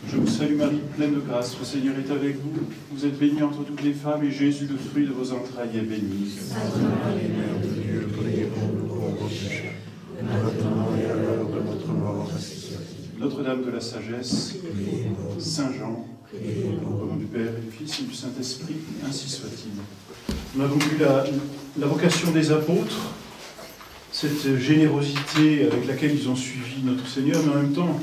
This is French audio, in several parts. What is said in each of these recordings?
Je vous salue Marie, pleine de grâce, le Seigneur est avec vous. Vous êtes bénie entre toutes les femmes, et Jésus, le fruit de vos entrailles, est béni. Sainte Marie, Mère de Dieu, priez pour nous pauvres pécheurs, maintenant et à l'heure de notre mort. Notre-Dame de la Sagesse, Saint Jean, au nom du Père et du Fils et du Saint-Esprit, ainsi soit-il. Nous avons vu la vocation des apôtres, cette générosité avec laquelle ils ont suivi notre Seigneur, mais en même temps,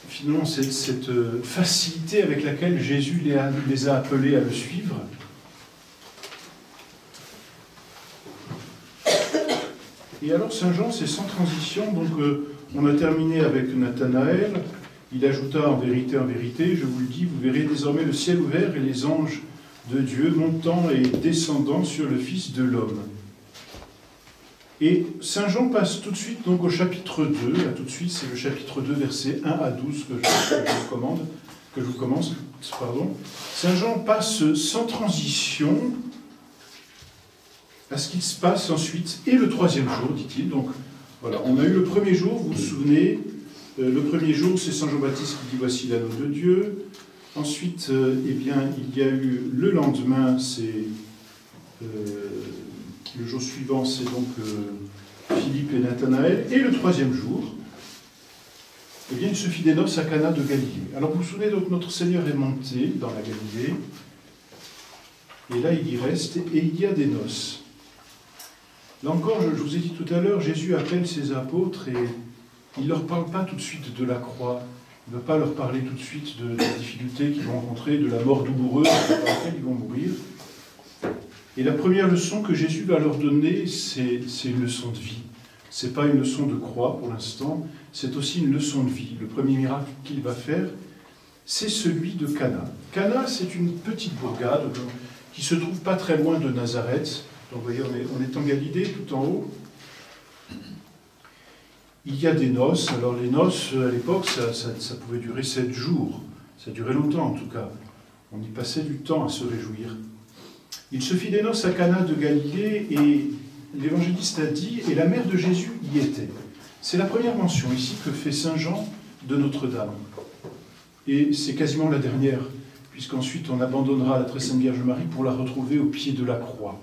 finalement, cette facilité avec laquelle Jésus les a appelés à le suivre. Et alors, Saint Jean, c'est sans transition, donc on a terminé avec Nathanaël. Il ajouta en vérité, je vous le dis, vous verrez désormais le ciel ouvert et les anges de Dieu montant et descendant sur le Fils de l'homme. Et Saint Jean passe tout de suite donc au chapitre 2, là tout de suite c'est le chapitre 2, versets 1 à 12 que je vous commence. Saint Jean passe sans transition à ce qu'il se passe ensuite, et le troisième jour, dit-il. Donc voilà, on a eu le premier jour, vous vous souvenez, le premier jour c'est Saint Jean-Baptiste qui dit « Voici l'anneau de Dieu ». Ensuite, eh bien, il y a eu le lendemain, c'est... le jour suivant, c'est donc Philippe et Nathanaël. Et le troisième jour, eh bien, il se fit des noces à Cana de Galilée. Alors, vous vous souvenez, donc, notre Seigneur est monté dans la Galilée. Et là, il y reste, et il y a des noces. Là encore, je vous ai dit tout à l'heure, Jésus appelle ses apôtres et il ne leur parle pas tout de suite de la croix. Il ne va pas leur parler tout de suite de la difficulté qu'ils vont rencontrer, de la mort douloureuse par laquelle ils vont mourir. Et la première leçon que Jésus va leur donner, c'est une leçon de vie. Ce n'est pas une leçon de croix pour l'instant, c'est aussi une leçon de vie. Le premier miracle qu'il va faire, c'est celui de Cana. Cana, c'est une petite bourgade qui ne se trouve pas très loin de Nazareth. Donc vous voyez, on est en Galilée, tout en haut. Il y a des noces. Alors les noces, à l'époque, ça pouvait durer 7 jours. Ça durait longtemps en tout cas. On y passait du temps à se réjouir. Il se fit des noces à Cana de Galilée et l'évangéliste a dit, et la mère de Jésus y était. C'est la première mention ici que fait Saint Jean de Notre-Dame. Et c'est quasiment la dernière, puisqu'ensuite on abandonnera la très sainte Vierge Marie pour la retrouver au pied de la croix.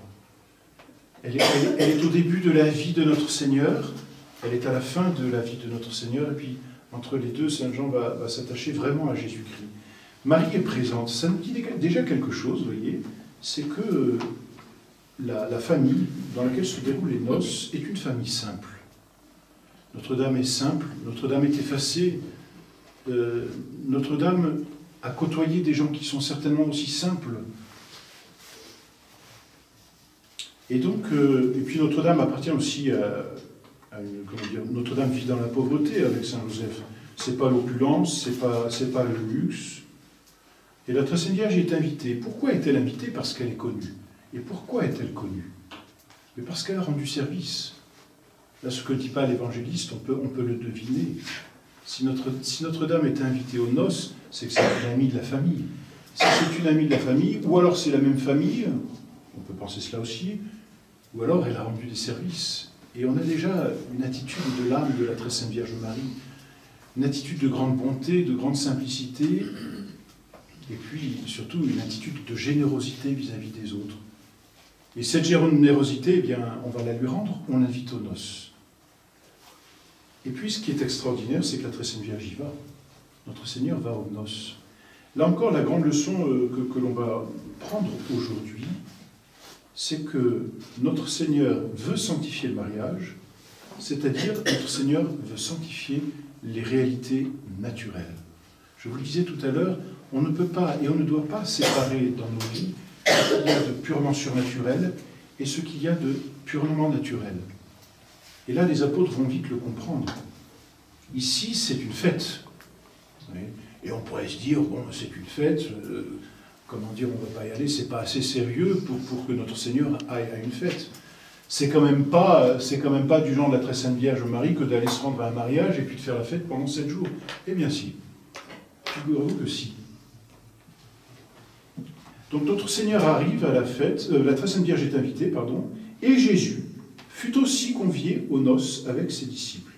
Elle est au début de la vie de notre Seigneur, elle est à la fin de la vie de notre Seigneur, et puis entre les deux, Saint Jean va s'attacher vraiment à Jésus-Christ. Marie est présente, ça nous dit déjà quelque chose, vous voyez, c'est que la famille dans laquelle se déroulent les noces est une famille simple. Notre-Dame est simple, Notre-Dame est effacée, Notre-Dame a côtoyé des gens qui sont certainement aussi simples. Et donc, et puis Notre-Dame appartient aussi à une, comment dire, Notre-Dame vit dans la pauvreté avec Saint-Joseph. C'est pas l'opulence, c'est pas le luxe. Et la Très Sainte Vierge est invitée. Pourquoi est-elle invitée? Parce qu'elle est connue. Et pourquoi est-elle connue? Mais parce qu'elle a rendu service. Là, ce que dit pas l'évangéliste, on peut le deviner. Si Notre-Dame est invitée aux noces, c'est que c'est une amie de la famille. Si c'est une amie de la famille, ou alors c'est la même famille, on peut penser cela aussi, ou alors elle a rendu des services. Et on a déjà une attitude de l'âme de la Très Sainte Vierge Marie, une attitude de grande bonté, de grande simplicité, et puis surtout une attitude de générosité vis-à-vis des autres. Et cette générosité, eh bien, on va la lui rendre, on l'invite aux noces. Et puis ce qui est extraordinaire, c'est que la Très Sainte Vierge y va. Notre Seigneur va aux noces. Là encore, la grande leçon que l'on va prendre aujourd'hui, c'est que notre Seigneur veut sanctifier le mariage, c'est-à-dire notre Seigneur veut sanctifier les réalités naturelles. Je vous le disais tout à l'heure, on ne peut pas et on ne doit pas séparer dans nos vies ce qu'il y a de purement surnaturel et ce qu'il y a de purement naturel. Et là, les apôtres vont vite le comprendre. Ici, c'est une fête. Et on pourrait se dire, bon, c'est une fête, comment dire, on ne va pas y aller, c'est pas assez sérieux pour que notre Seigneur aille à une fête. C'est quand même pas du genre de la Très Sainte Vierge Marie que d'aller se rendre à un mariage et puis de faire la fête pendant 7 jours. Eh bien si. Figurez-vous que si. Donc notre Seigneur arrive à la fête, la Très Sainte Vierge est invitée, pardon, et Jésus fut aussi convié aux noces avec ses disciples.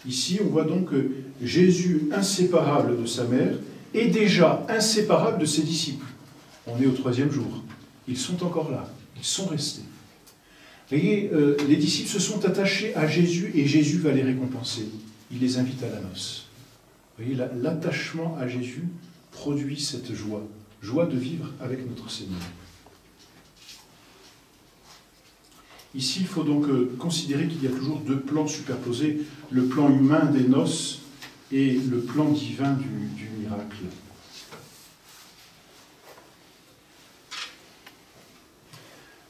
Ici, on voit donc Jésus inséparable de sa mère est déjà inséparable de ses disciples. On est au 3e jour. Ils sont encore là. Ils sont restés. Vous voyez, les disciples se sont attachés à Jésus et Jésus va les récompenser. Il les invite à la noce. Vous voyez, l'attachement à Jésus produit cette joie. Joie de vivre avec notre Seigneur. Ici, il faut donc considérer qu'il y a toujours 2 plans superposés, le plan humain des noces et le plan divin du miracle.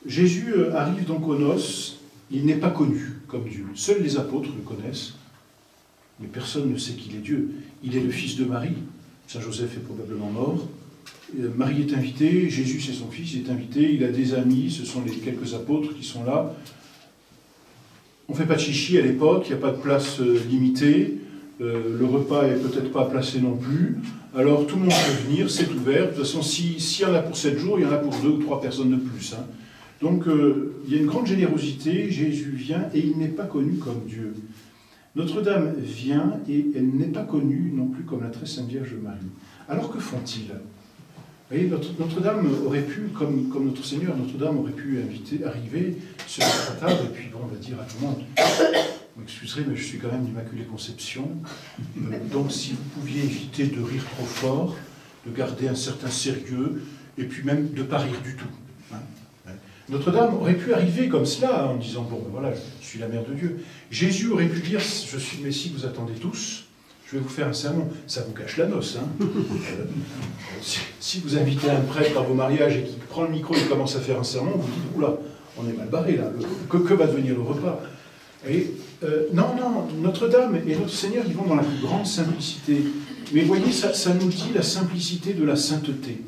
Jésus arrive donc aux noces, il n'est pas connu comme Dieu. Seuls les apôtres le connaissent, mais personne ne sait qu'il est Dieu. Il est le fils de Marie, Saint Joseph est probablement mort, Marie est invitée, Jésus c'est son fils, il est invité, il a des amis, ce sont les quelques apôtres qui sont là. On ne fait pas de chichi à l'époque, il n'y a pas de place limitée, le repas n'est peut-être pas placé non plus, alors tout le monde peut venir, c'est ouvert. De toute façon, s'il y en a pour 7 jours, il y en a pour 2 ou 3 personnes de plus. Hein. Donc il y a une grande générosité, Jésus vient et il n'est pas connu comme Dieu. Notre-Dame vient et elle n'est pas connue non plus comme la très Sainte Vierge Marie. Alors que font-ils? Vous voyez, Notre-Dame aurait pu, comme notre Seigneur, Notre-Dame aurait pu arriver, se mettre à table, et puis bon, on va dire à tout le monde, vous m'excuserez, mais je suis quand même d'Immaculée Conception, donc si vous pouviez éviter de rire trop fort, de garder un certain sérieux, et puis même de ne pas rire du tout. Hein. Notre-Dame aurait pu arriver comme cela, en disant, bon, ben voilà, je suis la mère de Dieu. Jésus aurait pu dire, je suis le Messie, vous attendez tous, je vais vous faire un sermon. Ça vous cache la noce. Hein. Si vous invitez un prêtre à vos mariages et qu'il prend le micro et commence à faire un sermon, vous dites, oula, on est mal barré là, que va devenir le repas? Et, non, Notre-Dame et notre Seigneur, ils vont dans la plus grande simplicité. Mais vous voyez, ça nous dit la simplicité de la sainteté.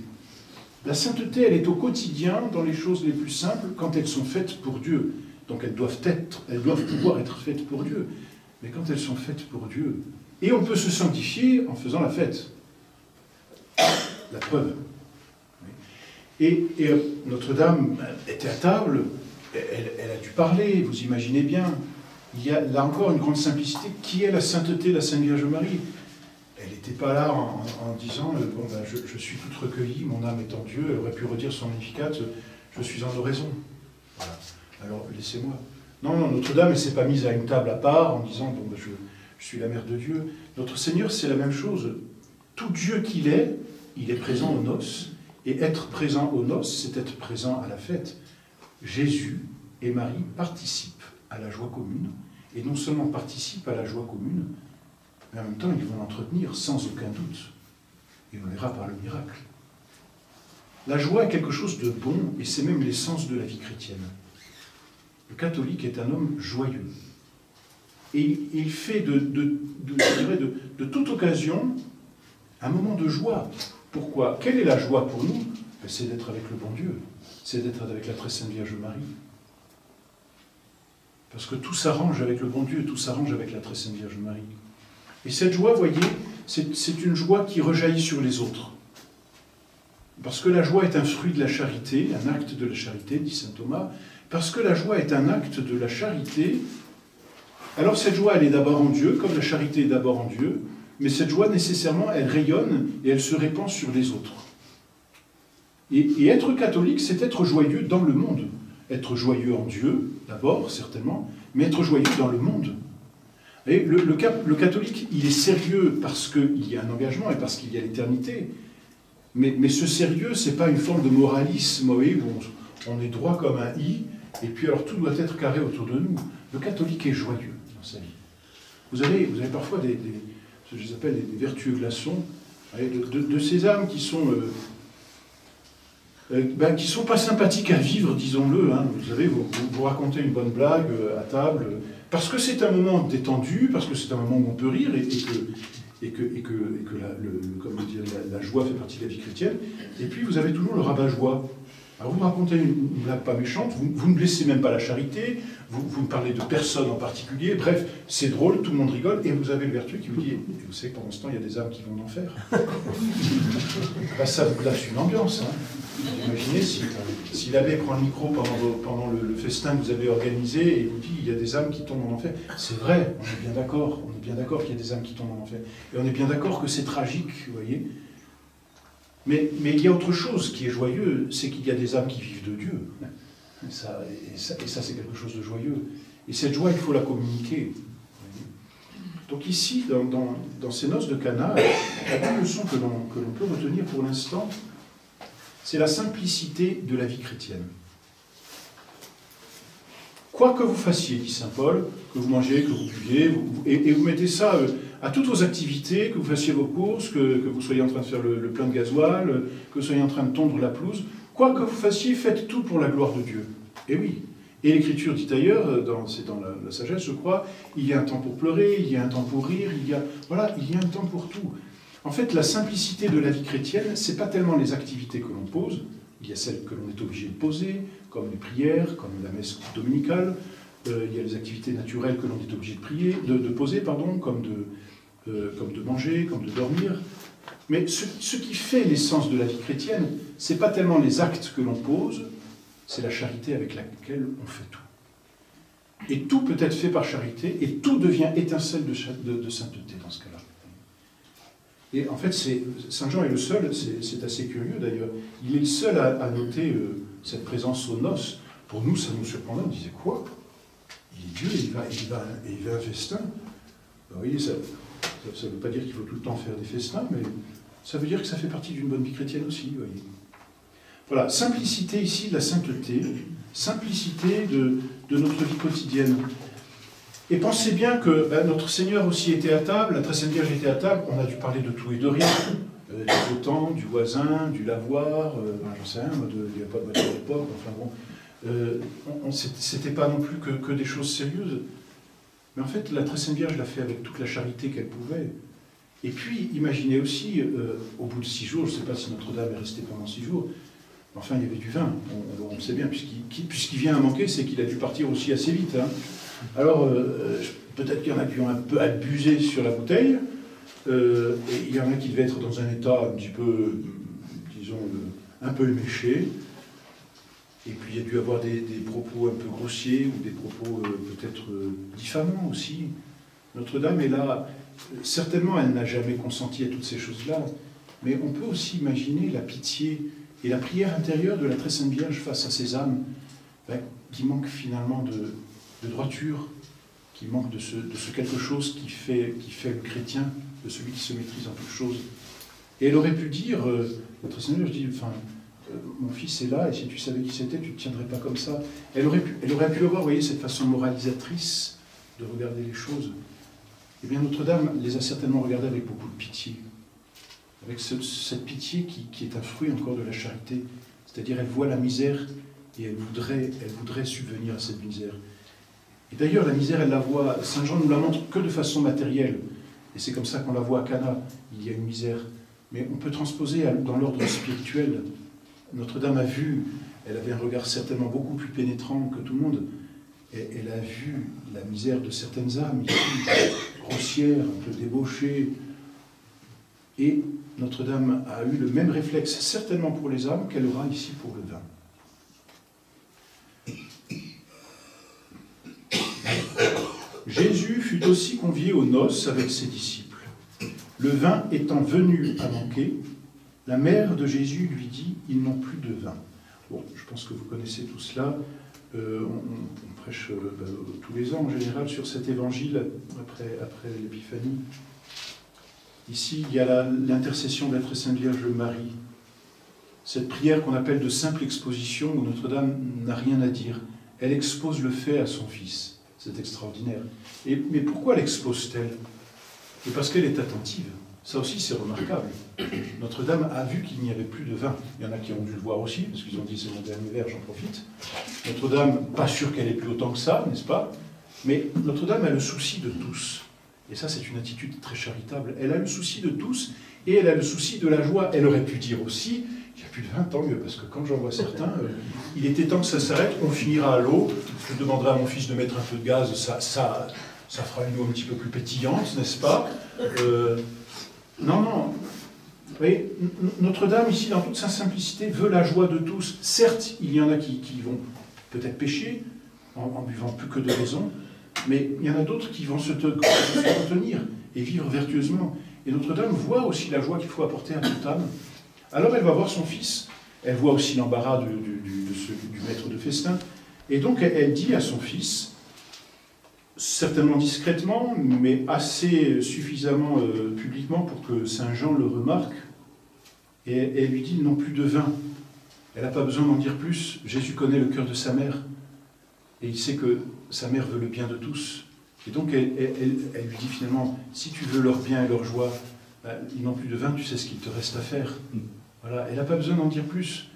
La sainteté, elle est au quotidien, dans les choses les plus simples, quand elles sont faites pour Dieu. Donc elles doivent pouvoir être faites pour Dieu. Mais quand elles sont faites pour Dieu, et on peut se sanctifier en faisant la fête. La preuve. Et Notre-Dame était à table, elle a dû parler, vous imaginez bien. Il y a là encore une grande simplicité. Qui est la sainteté de la Sainte Vierge Marie? Elle n'était pas là en disant bon, ben, je suis toute recueillie, mon âme est en Dieu. Elle aurait pu redire son Magnificat, je suis en oraison. Voilà. Alors laissez-moi. Non, Notre-Dame, elle ne s'est pas mise à une table à part en disant bon, ben, je suis la mère de Dieu. Notre Seigneur, c'est la même chose. Tout Dieu qu'il est, il est présent aux noces. Et être présent aux noces, c'est être présent à la fête. Jésus et Marie participent à la joie commune. Et non seulement participent à la joie commune, mais en même temps, ils vont l'entretenir sans aucun doute. Et on verra par le miracle. La joie est quelque chose de bon, et c'est même l'essence de la vie chrétienne. Le catholique est un homme joyeux. Et il fait de toute occasion un moment de joie. Pourquoi? Quelle est la joie pour nous? C'est d'être avec le bon Dieu. C'est d'être avec la très Sainte Vierge Marie. Parce que tout s'arrange avec le bon Dieu, tout s'arrange avec la très Sainte Vierge Marie. Et cette joie, vous voyez, c'est une joie qui rejaillit sur les autres. Parce que la joie est un fruit de la charité, un acte de la charité, dit saint Thomas. Parce que la joie est un acte de la charité, alors cette joie, elle est d'abord en Dieu, comme la charité est d'abord en Dieu, mais cette joie, nécessairement, elle rayonne et elle se répand sur les autres. Et être catholique, c'est être joyeux dans le monde. Être joyeux en Dieu, d'abord, certainement, mais être joyeux dans le monde. Et le catholique, il est sérieux parce qu'il y a un engagement et parce qu'il y a l'éternité. Mais ce sérieux, ce n'est pas une forme de moralisme, vous voyez, où on est droit comme un i, et puis alors tout doit être carré autour de nous. Le catholique est joyeux dans sa vie. Vous avez parfois ce que j'appelle des vertueux glaçons, de ces âmes qui sont pas sympathiques à vivre, disons-le. Hein. Vous savez, vous racontez une bonne blague à table, parce que c'est un moment détendu, parce que c'est un moment où on peut rire, et que la joie fait partie de la vie chrétienne. Et puis vous avez toujours le rabat-joie. Alors vous racontez une blague pas méchante, vous ne blessez même pas la charité, vous ne parlez de personne en particulier, bref, c'est drôle, tout le monde rigole, et vous avez le vertueux qui vous dit, et vous savez que pendant ce temps, il y a des âmes qui vont en enfer. Ben, ça vous lâche une ambiance. Hein. Imaginez si l'abbé prend le micro pendant le festin que vous avez organisé et vous dit, il y a des âmes qui tombent en enfer. C'est vrai, on est bien d'accord qu'il y a des âmes qui tombent en enfer. Et on est bien d'accord que c'est tragique, vous voyez. Mais il y a autre chose qui est joyeux, c'est qu'il y a des âmes qui vivent de Dieu. Et ça c'est quelque chose de joyeux. Et cette joie, il faut la communiquer. Donc ici, dans ces noces de Cana, la grande leçon que l'on peut retenir pour l'instant, c'est la simplicité de la vie chrétienne. Quoi que vous fassiez, dit saint Paul, que vous mangez, que vous buviez, et vous mettez ça à toutes vos activités, que vous fassiez vos courses, que vous soyez en train de faire le plein de gasoil, que vous soyez en train de tondre la pelouse, quoi que vous fassiez, faites tout pour la gloire de Dieu. Et oui. Et l'Écriture dit ailleurs, c'est dans la sagesse, je crois, il y a un temps pour pleurer, il y a un temps pour rire, il y a un temps pour tout. En fait, la simplicité de la vie chrétienne, ce n'est pas tellement les activités que l'on pose, il y a celles que l'on est obligé de poser, comme les prières, comme la messe dominicale, il y a les activités naturelles que l'on est obligé de poser, comme de manger, comme de dormir. Mais ce qui fait l'essence de la vie chrétienne, ce n'est pas tellement les actes que l'on pose, c'est la charité avec laquelle on fait tout. Et tout peut être fait par charité, et tout devient étincelle de sainteté dans ce cas-là. Et en fait, Saint Jean est le seul, c'est assez curieux d'ailleurs, il est le seul à noter cette présence aux noces. Pour nous, ça nous surprendait, on disait quoi? Il est Dieu, il va à un festin. Vous voyez, ça ne veut pas dire qu'il faut tout le temps faire des festins, mais ça veut dire que ça fait partie d'une bonne vie chrétienne aussi, vous voyez. Voilà, simplicité ici de la sainteté, simplicité de notre vie quotidienne. Et pensez bien que notre Seigneur aussi était à table, la Très Sainte Vierge était à table, on a dû parler de tout et de rien, du beau temps, du voisin, du lavoir, j'en sais rien, il n'y a pas de voiture à l'époque, enfin bon, c'était pas non plus que des choses sérieuses. Mais en fait, la Très Sainte Vierge l'a fait avec toute la charité qu'elle pouvait. Et puis, imaginez aussi, au bout de 6 jours, je ne sais pas si Notre-Dame est restée pendant 6 jours, enfin, il y avait du vin, on le sait bien, puisqu'il vient à manquer, c'est qu'il a dû partir aussi assez vite. Hein. Alors, peut-être qu'il y en a qui ont un peu abusé sur la bouteille, et il y en a qui devaient être dans un état un petit peu, disons, un peu éméché, et puis il y a dû avoir des propos un peu grossiers, ou des propos peut-être diffamants aussi. Notre-Dame est là, certainement elle n'a jamais consenti à toutes ces choses-là, mais on peut aussi imaginer la pitié et la prière intérieure de la Très Sainte Vierge face à ces âmes qui manquent finalement de droiture, qui manquent de ce quelque chose qui fait le chrétien, de celui qui se maîtrise en toutes choses. Et elle aurait pu dire, la Très Sainte Vierge dit, enfin, mon fils est là, et si tu savais qui c'était, tu ne te tiendrais pas comme ça. Elle aurait pu avoir, vous voyez, cette façon moralisatrice de regarder les choses. Eh bien, Notre-Dame les a certainement regardées avec beaucoup de pitié. Avec cette pitié qui est un fruit encore de la charité. C'est-à-dire, elle voit la misère et elle voudrait subvenir à cette misère. Et d'ailleurs, la misère, elle la voit, Saint Jean nous la montre que de façon matérielle. Et c'est comme ça qu'on la voit à Cana. Il y a une misère. Mais on peut transposer dans l'ordre spirituel. Notre-Dame a vu, elle avait un regard certainement beaucoup plus pénétrant que tout le monde. Et elle a vu la misère de certaines âmes, grossières, un peu débauchées. Et Notre-Dame a eu le même réflexe, certainement pour les âmes, qu'elle aura ici pour le vin. Jésus fut aussi convié aux noces avec ses disciples. Le vin étant venu à manquer, la mère de Jésus lui dit « Ils n'ont plus de vin ». Bon, je pense que vous connaissez tout cela. On prêche tous les ans en général sur cet évangile après l'Épiphanie. Ici, il y a l'intercession de la Très Sainte Vierge Marie. Cette prière qu'on appelle de simple exposition, où Notre-Dame n'a rien à dire. Elle expose le fait à son Fils. C'est extraordinaire. Mais pourquoi l'expose-t-elle? Et parce qu'elle est attentive. Ça aussi, c'est remarquable. Notre-Dame a vu qu'il n'y avait plus de vin. Il y en a qui ont dû le voir aussi, parce qu'ils ont dit, c'est mon dernier verre, j'en profite. Notre-Dame, pas sûr qu'elle ait plus autant que ça, n'est-ce pas? Mais Notre-Dame a le souci de tous. Et ça, c'est une attitude très charitable. Elle a le souci de tous, et elle a le souci de la joie. Elle aurait pu dire aussi, il n'y a plus de vin, tant mieux, parce que quand j'en vois certains, il était temps que ça s'arrête, on finira à l'eau, je demanderai à mon fils de mettre un peu de gaz, ça fera une eau un petit peu plus pétillante, n'est-ce pas? Non. Vous voyez, Notre-Dame, ici, dans toute sa simplicité, veut la joie de tous. Certes, il y en a qui vont peut-être pécher, en buvant plus que de raison, mais il y en a d'autres qui vont se retenir et vivre vertueusement. Et Notre-Dame voit aussi la joie qu'il faut apporter à toute âme, Alors elle va voir son fils, elle voit aussi l'embarras du maître de festin, et donc elle dit à son fils, certainement discrètement, mais assez suffisamment publiquement pour que Saint Jean le remarque, et elle lui dit non plus de vin. Elle n'a pas besoin d'en dire plus. Jésus connaît le cœur de sa mère, et il sait que sa mère veut le bien de tous. Et donc elle lui dit finalement, si tu veux leur bien et leur joie, ils n'ont plus de vin, tu sais ce qu'il te reste à faire. Voilà, elle n'a pas besoin d'en dire plus.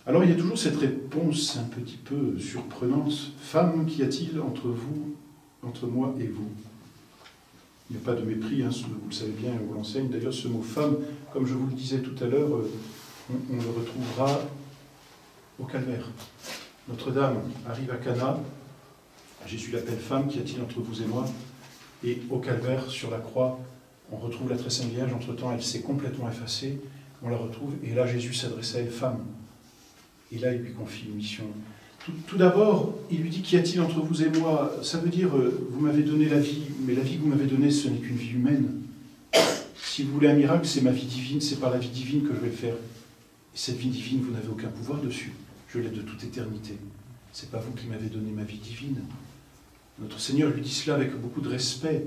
Alors il y a toujours cette réponse un petit peu surprenante. Femme, qu'y a-t-il entre vous, entre moi et vous? Il n'y a pas de mépris, hein, vous le savez bien, on vous l'enseigne. D'ailleurs, ce mot femme, comme je vous le disais tout à l'heure, on le retrouvera au calvaire. Notre-Dame arrive à Cana, Jésus l'appelle femme, qu'y a-t-il entre vous et moi? Et au calvaire, sur la croix, on retrouve la très sainte Vierge. Entre-temps, elle s'est complètement effacée, on la retrouve, et là Jésus s'adresse à elle, femme. Et là, il lui confie une mission. Tout d'abord, il lui dit, qu'y a-t-il entre vous et moi? Ça veut dire, vous m'avez donné la vie, mais la vie que vous m'avez donnée, ce n'est qu'une vie humaine. Si vous voulez un miracle, c'est ma vie divine, c'est par la vie divine que je vais le faire. Et cette vie divine, vous n'avez aucun pouvoir dessus. Je l'ai de toute éternité. C'est pas vous qui m'avez donné ma vie divine. Notre Seigneur lui dit cela avec beaucoup de respect.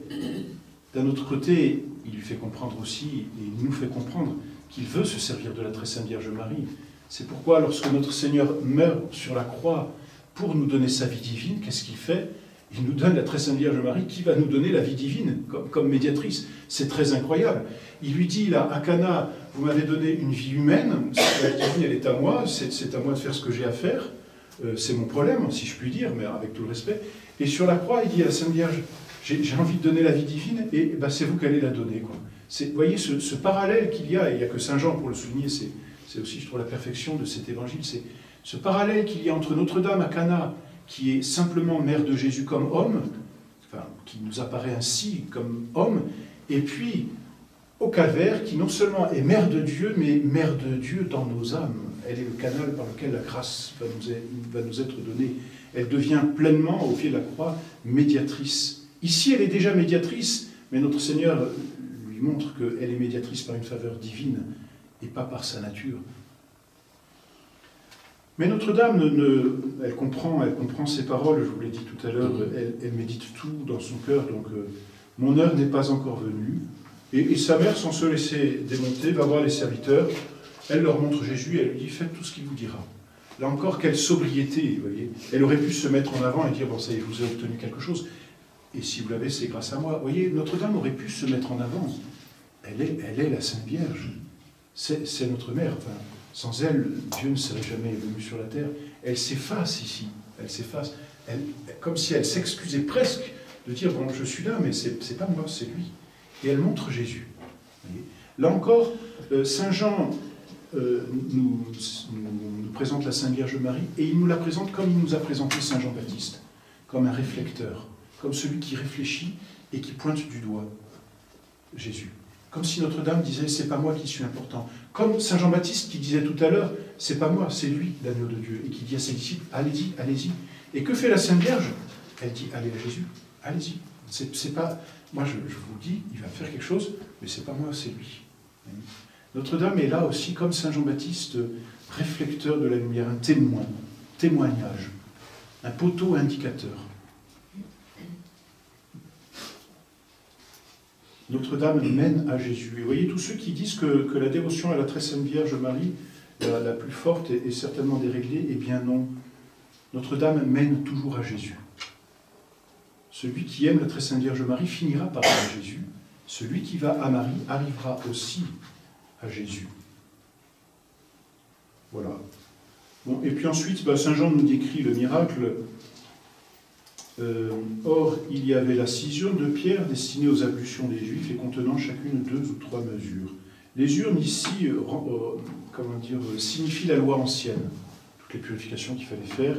D'un autre côté, il lui fait comprendre aussi, et il nous fait comprendre, qu'il veut se servir de la très sainte Vierge Marie. C'est pourquoi, lorsque notre Seigneur meurt sur la croix pour nous donner sa vie divine, qu'est-ce qu'il fait? Il nous donne la très sainte Vierge Marie qui va nous donner la vie divine comme médiatrice. C'est très incroyable. Il lui dit là, à Cana, vous m'avez donné une vie humaine, la vie divine, elle est à moi, c'est à moi de faire ce que j'ai à faire. C'est mon problème, si je puis dire, mais avec tout le respect. Et sur la croix, il dit à la Sainte Vierge, j'ai envie de donner la vie divine, et ben, c'est vous qui allez la donner. Vous voyez ce parallèle qu'il y a, et il n'y a que Saint Jean pour le souligner, c'est aussi, je trouve, la perfection de cet évangile, c'est ce parallèle qu'il y a entre Notre-Dame à Cana, qui est simplement mère de Jésus comme homme, enfin, qui nous apparaît ainsi comme homme, et puis au calvaire, qui non seulement est mère de Dieu, mais mère de Dieu dans nos âmes. Elle est le canal par lequel la grâce va nous être donnée. Elle devient pleinement, au pied de la croix, médiatrice. Ici, elle est déjà médiatrice, mais notre Seigneur lui montre qu'elle est médiatrice par une faveur divine, et pas par sa nature. Mais Notre-Dame, elle comprend ces paroles, je vous l'ai dit tout à l'heure, elle médite tout dans son cœur, donc mon heure n'est pas encore venue. Et sa mère, sans se laisser démonter, va voir les serviteurs, elle leur montre Jésus, et elle lui dit, faites tout ce qu'il vous dira. Là encore, quelle sobriété, vous voyez. Elle aurait pu se mettre en avant et dire, bon, ça y est, je vous ai obtenu quelque chose, et si vous l'avez, c'est grâce à moi. Vous voyez, Notre-Dame aurait pu se mettre en avant. Elle est la Sainte Vierge. C'est notre mère. Enfin, sans elle, Dieu ne serait jamais venu sur la terre. Elle s'efface ici. Elle s'efface. Comme si elle s'excusait presque de dire, bon, je suis là, mais c'est pas moi, c'est lui. Et elle montre Jésus. Là encore, Saint Jean nous présente la Sainte Vierge Marie, et il nous la présente comme il nous a présenté Saint Jean-Baptiste, comme un réflecteur, comme celui qui réfléchit et qui pointe du doigt Jésus. Comme si Notre-Dame disait, c'est pas moi qui suis important. Comme Saint Jean-Baptiste qui disait tout à l'heure, c'est pas moi, c'est lui, l'agneau de Dieu, et qui dit à ses disciples, allez-y, allez-y. Et que fait la Sainte Vierge? Elle dit, allez à Jésus, allez-y. C'est pas, moi je vous dis, il va faire quelque chose, mais c'est pas moi, c'est lui. Notre-Dame est là aussi, comme Saint Jean-Baptiste, réflecteur de la lumière, un témoin, témoignage, un poteau indicateur. Notre-Dame mène à Jésus. Et vous voyez, tous ceux qui disent que la dévotion à la très sainte Vierge Marie, la plus forte, est certainement déréglée, eh bien non. Notre-Dame mène toujours à Jésus. Celui qui aime la très sainte Vierge Marie finira par aller à Jésus. Celui qui va à Marie arrivera aussi à Jésus. Voilà. Bon, et puis ensuite, Saint Jean nous décrit le miracle. Or, il y avait la 6 urnes de pierre destinées aux ablutions des Juifs et contenant chacune 2 ou 3 mesures. Les urnes ici, signifient la loi ancienne, toutes les purifications qu'il fallait faire.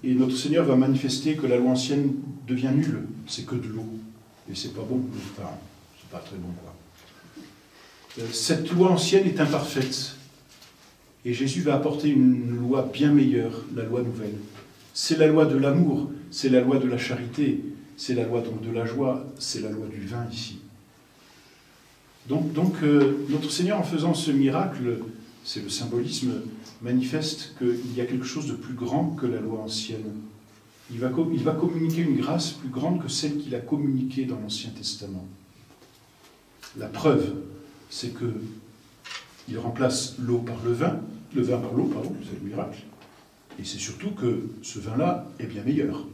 Et notre Seigneur va manifester que la loi ancienne devient nulle, c'est que de l'eau. Et c'est pas bon, enfin, c'est pas très bon, quoi. Cette loi ancienne est imparfaite. Et Jésus va apporter une loi bien meilleure, la loi nouvelle. C'est la loi de l'amour, c'est la loi de la charité, c'est la loi donc de la joie, c'est la loi du vin ici. Donc notre Seigneur, en faisant ce miracle, c'est le symbolisme, manifeste qu'il y a quelque chose de plus grand que la loi ancienne. Il va communiquer une grâce plus grande que celle qu'il a communiquée dans l'Ancien Testament. La preuve, c'est qu'il remplace l'eau par le vin par l'eau, pardon, c'est le miracle. Et c'est surtout que ce vin-là est bien meilleur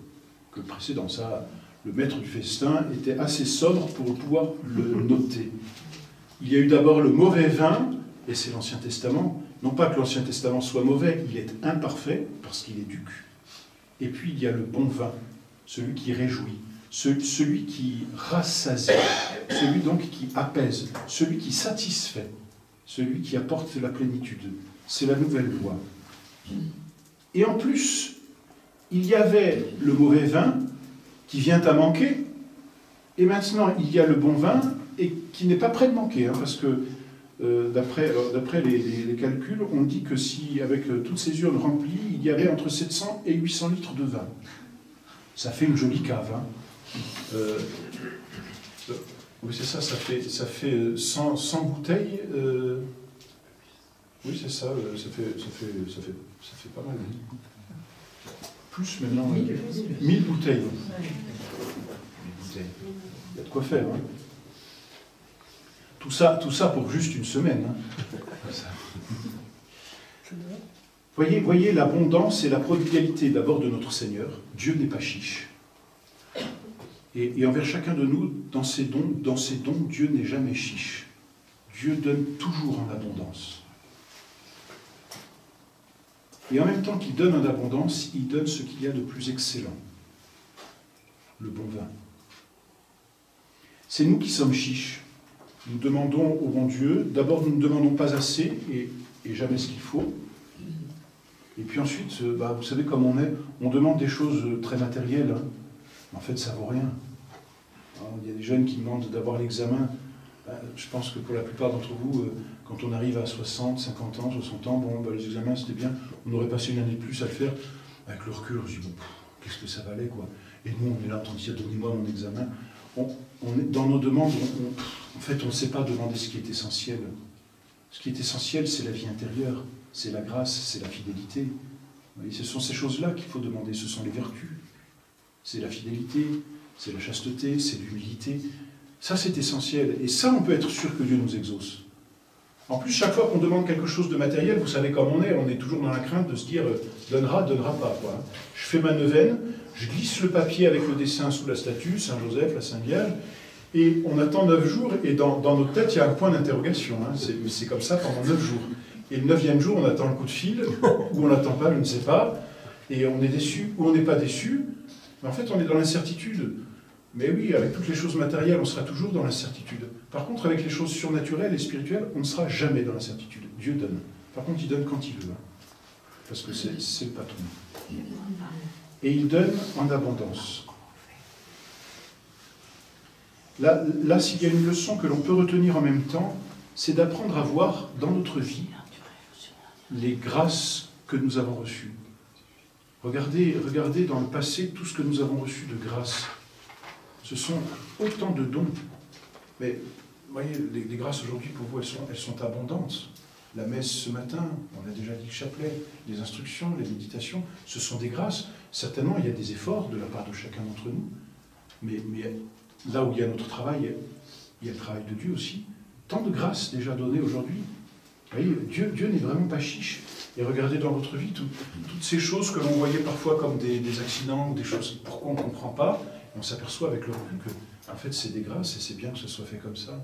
que le précédent. Ça, le maître du festin était assez sobre pour pouvoir le noter. Il y a eu d'abord le mauvais vin, et c'est l'Ancien Testament. Non pas que l'Ancien Testament soit mauvais, il est imparfait, parce qu'il est duc. Et puis il y a le bon vin, celui qui réjouit, celui qui rassasie, celui donc qui apaise, celui qui satisfait, celui qui apporte la plénitude. C'est la nouvelle loi. Et en plus, il y avait le mauvais vin qui vient à manquer, et maintenant il y a le bon vin et qui n'est pas prêt de manquer, hein, parce que d'après les calculs, on dit que si, avec toutes ces urnes remplies, il y avait entre 700 et 800 litres de vin. Ça fait une jolie cave. Hein. Oui, c'est ça, ça fait 100 bouteilles. Oui, c'est ça, ça fait pas mal. Plus maintenant. 1000 bouteilles. 1000 bouteilles. Il y a de quoi faire. Hein. Tout ça pour juste une semaine. Hein. Voyez l'abondance et la prodigalité d'abord de notre Seigneur. Dieu n'est pas chiche. Et envers chacun de nous, dans ses dons, Dieu n'est jamais chiche. Dieu donne toujours en abondance. Et en même temps qu'il donne en abondance, il donne ce qu'il y a de plus excellent. Le bon vin. C'est nous qui sommes chiches. Nous demandons au bon Dieu, d'abord nous ne demandons pas assez et jamais ce qu'il faut. Et puis ensuite, vous savez comme on demande des choses très matérielles. Hein. En fait, ça ne vaut rien. Alors, il y a des jeunes qui demandent d'avoir l'examen. Je pense que pour la plupart d'entre vous, quand on arrive à 60, 50 ans, 60 ans, les examens c'était bien, on aurait passé une année de plus à le faire. Avec le recul, on se dit, qu'est-ce que ça valait, quoi. Et nous, on est là en train de dire, donnez-moi mon examen. Dans nos demandes, en fait, on ne sait pas demander ce qui est essentiel. Ce qui est essentiel, c'est la vie intérieure, c'est la grâce, c'est la fidélité. Et ce sont ces choses-là qu'il faut demander, ce sont les vertus. C'est la fidélité, c'est la chasteté, c'est l'humilité. Ça, c'est essentiel. Et ça, on peut être sûr que Dieu nous exauce. En plus, chaque fois qu'on demande quelque chose de matériel, vous savez comme on est toujours dans la crainte de se dire donnera, donnera pas. Quoi. Je fais ma neuvaine, je glisse le papier avec le dessin sous la statue, Saint-Joseph, la Sainte Vierge, et on attend 9 jours, et dans notre tête, il y a un point d'interrogation. Hein. C'est comme ça pendant 9 jours. Et le 9e jour, on attend le coup de fil, ou on l'attend pas, je ne sais pas, et on est déçu, ou on n'est pas déçu, mais en fait, on est dans l'incertitude. Mais oui, avec toutes les choses matérielles, on sera toujours dans l'incertitude. Par contre, avec les choses surnaturelles et spirituelles, on ne sera jamais dans l'incertitude. Dieu donne. Par contre, il donne quand il veut. Hein, parce que c'est le patron. Et il donne en abondance. Là, s'il y a une leçon que l'on peut retenir en même temps, c'est d'apprendre à voir dans notre vie les grâces que nous avons reçues. Regardez dans le passé tout ce que nous avons reçu de grâce. Ce sont autant de dons. Mais, vous voyez, les grâces aujourd'hui, pour vous, elles sont abondantes. La messe ce matin, on a déjà dit le chapelet, les instructions, les méditations, ce sont des grâces. Certainement, il y a des efforts de la part de chacun d'entre nous. Mais là où il y a notre travail, il y a le travail de Dieu aussi. Tant de grâces déjà données aujourd'hui. Vous voyez, Dieu n'est vraiment pas chiche. Et regardez dans votre vie toutes ces choses que l'on voyait parfois comme des accidents, ou des choses pourquoi on ne comprend pas. On s'aperçoit avec le recul que, en fait, c'est des grâces et c'est bien que ce soit fait comme ça.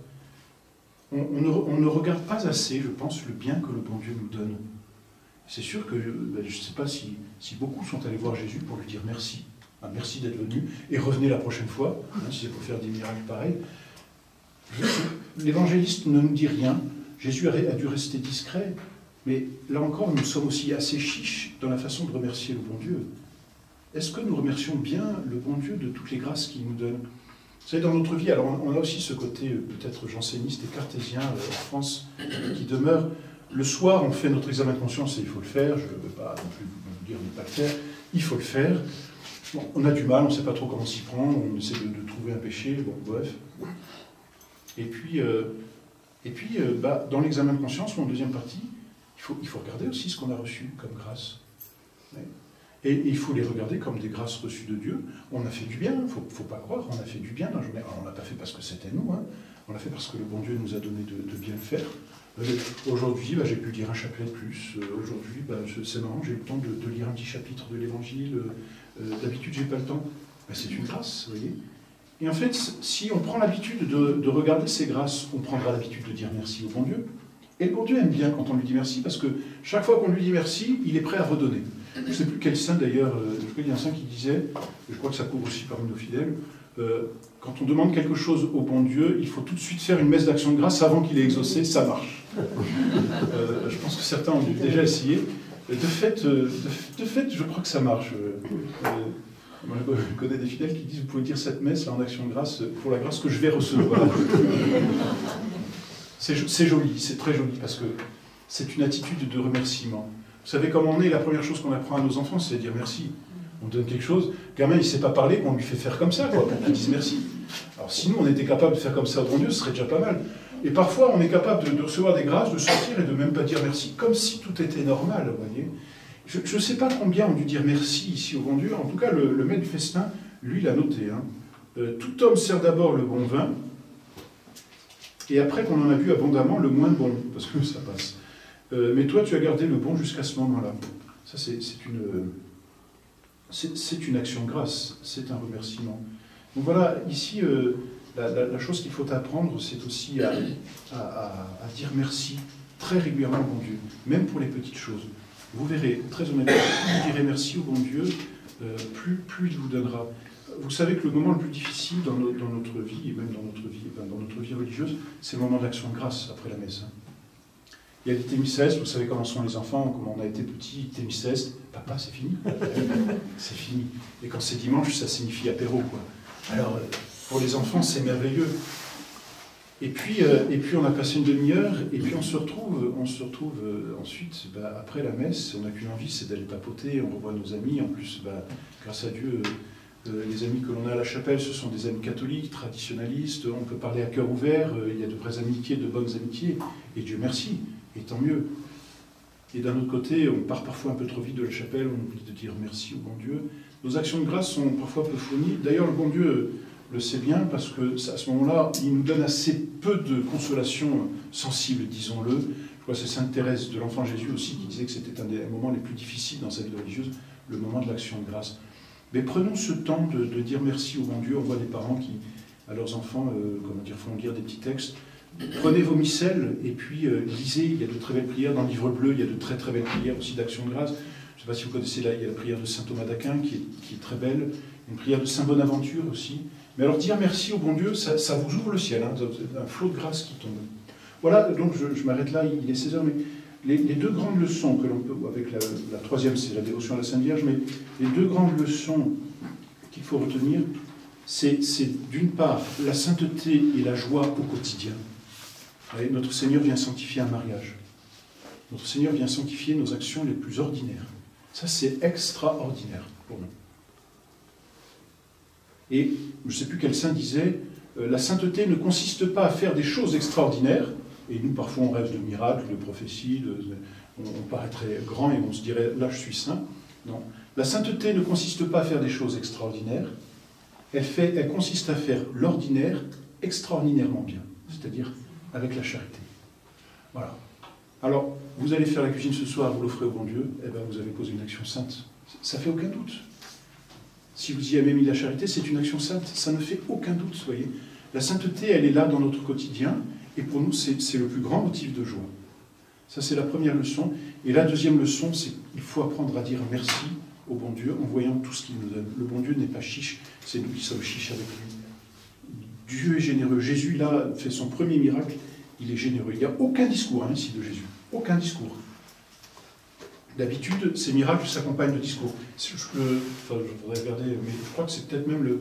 On ne regarde pas assez, je pense, le bien que le bon Dieu nous donne. C'est sûr que, je ne sais pas si beaucoup sont allés voir Jésus pour lui dire merci. Ah, merci d'être venu et revenez la prochaine fois, hein, si c'est pour faire des miracles pareils. L'évangéliste ne nous dit rien. Jésus a dû rester discret. Mais là encore, nous sommes aussi assez chiches dans la façon de remercier le bon Dieu. Est-ce que nous remercions bien le bon Dieu de toutes les grâces qu'il nous donne? Vous savez, dans notre vie, alors on a aussi ce côté peut-être janséniste et cartésien en France qui demeure. Le soir, on fait notre examen de conscience et il faut le faire. Je ne veux pas non plus vous dire ne pas le faire. Il faut le faire. Bon, on a du mal, on ne sait pas trop comment s'y prendre, on essaie de trouver un péché, bon, bref. Et puis, Et puis, dans l'examen de conscience, ou en deuxième partie, il faut regarder aussi ce qu'on a reçu comme grâce. Ouais. Et il faut les regarder comme des grâces reçues de Dieu. On a fait du bien, il ne faut pas croire, on a fait du bien dans la journée. Alors, on ne l'a pas fait parce que c'était nous, hein. On l'a fait parce que le bon Dieu nous a donné de bien le faire. Aujourd'hui, j'ai pu lire un chapelet de plus. Aujourd'hui, c'est marrant, j'ai eu le temps de lire un petit chapitre de l'Évangile. D'habitude, je n'ai pas le temps. C'est une grâce, vous voyez. Et en fait, si on prend l'habitude de regarder ces grâces, on prendra l'habitude de dire merci au bon Dieu. Et le bon Dieu aime bien quand on lui dit merci, parce que chaque fois qu'on lui dit merci, il est prêt à redonner. Je ne sais plus quel saint d'ailleurs, je crois qu'il y a un saint qui disait, et je crois que ça couvre aussi parmi nos fidèles, quand on demande quelque chose au bon Dieu, il faut tout de suite faire une messe d'action de grâce avant qu'il ait exaucé, ça marche. Je pense que certains ont déjà essayé. De fait, je crois que ça marche. Moi, je connais des fidèles qui disent, vous pouvez dire cette messe en action de grâce pour la grâce que je vais recevoir. C'est joli, c'est très joli, parce que c'est une attitude de remerciement. Vous savez, comme on est, la première chose qu'on apprend à nos enfants, c'est de dire merci. On donne quelque chose, le gamin il ne sait pas parler, on lui fait faire comme ça, pour qu'il dise merci. Alors si nous on était capable de faire comme ça au bon Dieu, ce serait déjà pas mal. Et parfois on est capable de recevoir des grâces, de sortir et de même pas dire merci, comme si tout était normal, vous voyez. Je ne sais pas combien ont dû dire merci ici au bon Dieu, en tout cas le maître du festin, lui il a noté. Hein. Tout homme sert d'abord le bon vin, et après qu'on en a bu abondamment, le moins bon, parce que ça passe. Mais toi tu as gardé le bon jusqu'à ce moment-là. Ça c'est une action de grâce, c'est un remerciement. Donc voilà, ici, la chose qu'il faut apprendre, c'est aussi à dire merci très régulièrement au bon Dieu, même pour les petites choses. Vous verrez, très honnêtement, plus vous direz merci au bon Dieu, plus il vous donnera. Vous savez que le moment le plus difficile dans notre vie, et même dans notre vie religieuse, c'est le moment de l'action de grâce après la messe. Il y a des thémicestes, vous savez comment sont les enfants, comment on a été petit, thémiceste, papa c'est fini, c'est fini. Et quand c'est dimanche, ça signifie apéro, quoi. Alors, pour les enfants, c'est merveilleux. Et puis on a passé une demi-heure, et puis on se retrouve ensuite, après la messe, on n'a qu'une envie, c'est d'aller papoter, on revoit nos amis, en plus, grâce à Dieu, les amis que l'on a à la chapelle, ce sont des amis catholiques, traditionnalistes, on peut parler à cœur ouvert, il y a de vraies amitiés, de bonnes amitiés, et Dieu merci. Et tant mieux. Et d'un autre côté, on part parfois un peu trop vite de la chapelle, on oublie de dire merci au bon Dieu. Nos actions de grâce sont parfois peu fournies. D'ailleurs, le bon Dieu le sait bien, parce que à ce moment-là, il nous donne assez peu de consolation sensible, disons-le. Je crois que c'est Sainte Thérèse de l'Enfant Jésus aussi qui disait que c'était un des moments les plus difficiles dans sa vie religieuse, le moment de l'action de grâce. Mais prenons ce temps de dire merci au bon Dieu. On voit des parents qui, à leurs enfants, font lire des petits textes. Prenez vos missels et puis lisez, il y a de très belles prières dans le livre bleu, il y a de très très belles prières aussi d'action de grâce. Je ne sais pas si vous connaissez, là, il y a la prière de saint Thomas d'Aquin qui est très belle, une prière de saint Bonaventure aussi. Mais alors dire merci au bon Dieu, ça vous ouvre le ciel, hein, un flot de grâce qui tombe. Voilà, donc je m'arrête là, il est 16h, mais les deux grandes leçons que l'on peut, avec la troisième c'est la dévotion à la Sainte Vierge, mais les deux grandes leçons qu'il faut retenir, c'est d'une part la sainteté et la joie au quotidien. Notre Seigneur vient sanctifier un mariage. Notre Seigneur vient sanctifier nos actions les plus ordinaires. Ça, c'est extraordinaire pour nous. Et je ne sais plus quel saint disait, la sainteté ne consiste pas à faire des choses extraordinaires, et nous, parfois, on rêve de miracles, de prophéties, on paraîtrait grand et on se dirait, là, je suis saint. Non. La sainteté ne consiste pas à faire des choses extraordinaires, elle consiste à faire l'ordinaire extraordinairement bien, c'est-à-dire avec la charité. Voilà. Alors, vous allez faire la cuisine ce soir, vous l'offrez au bon Dieu, et bien vous avez posé une action sainte. Ça ne fait aucun doute. Si vous y avez mis la charité, c'est une action sainte. Ça ne fait aucun doute, vous voyez. La sainteté, elle est là dans notre quotidien, et pour nous, c'est le plus grand motif de joie. Ça, c'est la première leçon. Et la deuxième leçon, c'est qu'il faut apprendre à dire merci au bon Dieu en voyant tout ce qu'il nous donne. Le bon Dieu n'est pas chiche, c'est nous qui sommes chiches avec lui. Dieu est généreux. Jésus, là, fait son premier miracle, il est généreux. Il n'y a aucun discours ici de Jésus. Aucun discours. D'habitude, ces miracles s'accompagnent de discours. Je voudrais regarder, mais je crois que c'est peut-être même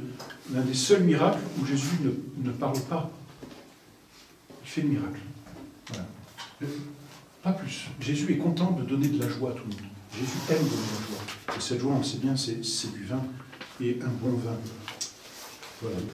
l'un des seuls miracles où Jésus ne parle pas. Il fait le miracle. Voilà. Pas plus. Jésus est content de donner de la joie à tout le monde. Jésus aime donner de la joie. Et cette joie, on sait bien, c'est du vin et un bon vin. Voilà.